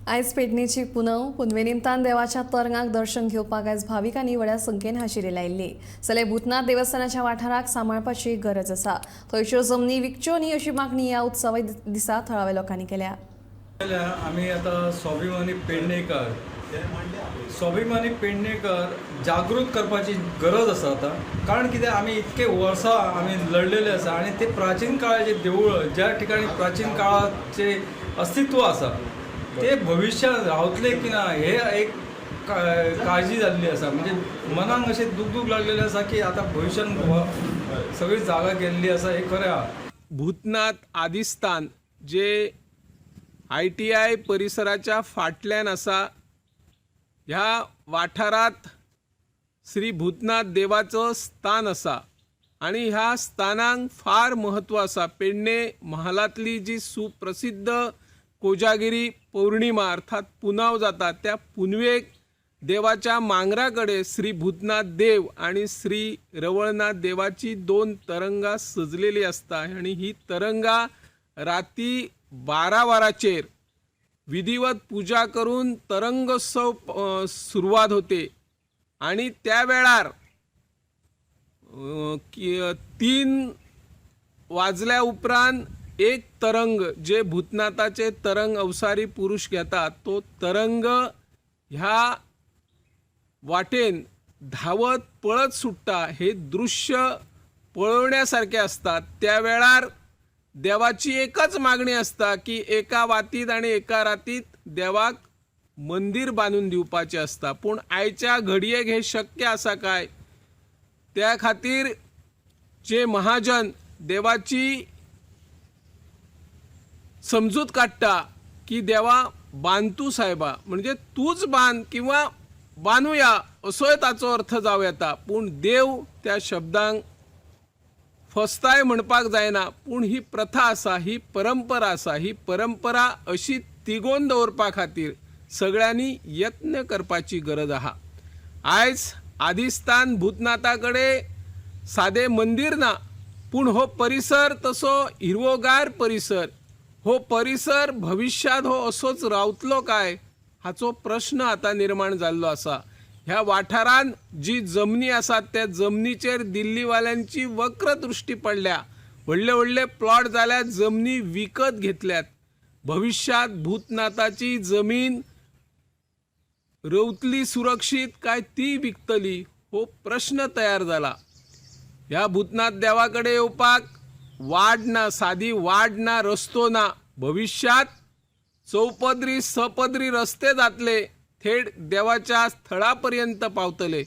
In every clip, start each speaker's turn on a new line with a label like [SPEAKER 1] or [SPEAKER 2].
[SPEAKER 1] आयज पेडणेची पुनव पुनवे निमतान देवाच्या तरंगाक दर्शन घेवपाक आयज भाविकांनी व्हड्या संख्येन हाजिरी लायिल्ली। जाल्यार भूतनाथ देवस्थानाच्या वाठाराक सांबाळपाची गरज आसा। थंयच्यो जमनी विकच्यो न्ही अशी मागणी ह्या उत्सवा दिसा थळाव्या लोकांनी केल्या।
[SPEAKER 2] आम्ही आता स्वाभिमानी पेडणेकर जागृत करपाची गरज आसा आता। कारण कित्याक आमी इतके वर्सां आमी लढलेले आसा आणि ते प्राचीन काळाचे देवूळ ज्या ठिकाणी प्राचीन काळाचे अस्तित्व आसा ते भविष्यात रावतले की ना हे एक काळजी जाल्ली आसा। म्हणजे मनाक अशें दुख लागलेलें आसा की आता भविष्यात सगळी जागा गेल्ली आसा हे खरें आहा।
[SPEAKER 3] भूतनाथ आदिस्थान जे ITI परिसराच्या फाटल्यान आसा, ह्या वाठारात श्री भूतनाथ देवाचं स्थान आसा आणि ह्या स्थानांक फार महत्व आसा। पेडणे महालातली जी सुप्रसिद्ध कोजागिरी पौर्णिमा अर्थात पुनव जाता त्या पुनवेक देवाच्या मांगराकडे श्री भूतनाथ देव आणि श्री रवळनाथ देवाची दोन तरंगा सजलेली असता आणि ही तरंगा राती 12 वरांचेर विधिवत पूजा करून तरंगोत्सव सुरुवात होते आणि त्या वेळार 3 वाजल्या उपरांत एक तरंग जे भूतनाथाचे तरंग अवसारी पुरुष घेतात तो तरंग ह्या वाटेन धावत पळत सुट्टा। हे दृश्य पळवण्यासारखे असतात। त्या वेळार देवाची एकच मागणी असता की एका वातीत आणि एका रातीत देवाक मंदिर बांधून दिवपाचे असता। पण आयच्या घडयेक हे शक्य आसा काय? त्या खातीर जे महाजन देवाची समजूत काढता की देवा बांधतू साहेबा म्हणजे तूच बांध किंवा बांधूया असोय ताचो अर्थ जावं येता। पूण देव त्या शब्दांक फस्ताय म्हणपाक जायना। पूण ही प्रथा आसा, ही परंपरा आसा। ही परंपरा अशी तिगोवन दवरपा खातीर सगळ्यांनी यत्न करपाची गरज आहा। आयज आदिस्थान भूतनाथा कडेन सादे मंदिर ना, पूण हो परिसर तसो हिरवोगार परिसर। हो परिसर भविष्यात हो असोच रावतलो काय हाचो प्रश्न आता निर्माण जाल्लो आसा। ह्या वाठारान जी जमनी आसात त्या जमनीचेर दिल्लीवाल्यांची वक्र दृष्टी पडल्या। व्हडले व्हडले प्लॉट जाल्यार जमनी विकत घेतल्यात। भविष्यात भूतनाथाची जमीन रवतली सुरक्षित काय ती विकतली हो प्रश्न तयार जाला। ह्या भूतनाथ देवाकडे येवपाक वाड ना, साधी वाड ना, रस्तो ना। भविष्यात चौपदरी सपदरी रस्ते जातले, थेट देवाच्या स्थळापर्यंत पावतले।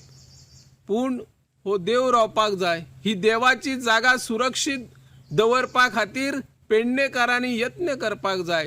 [SPEAKER 3] पूण हो देव रावपाक जाय। ही देवाची जागा सुरक्षित दवरपा खातीर पेडणेकारांनी यत्न करपाक जाय।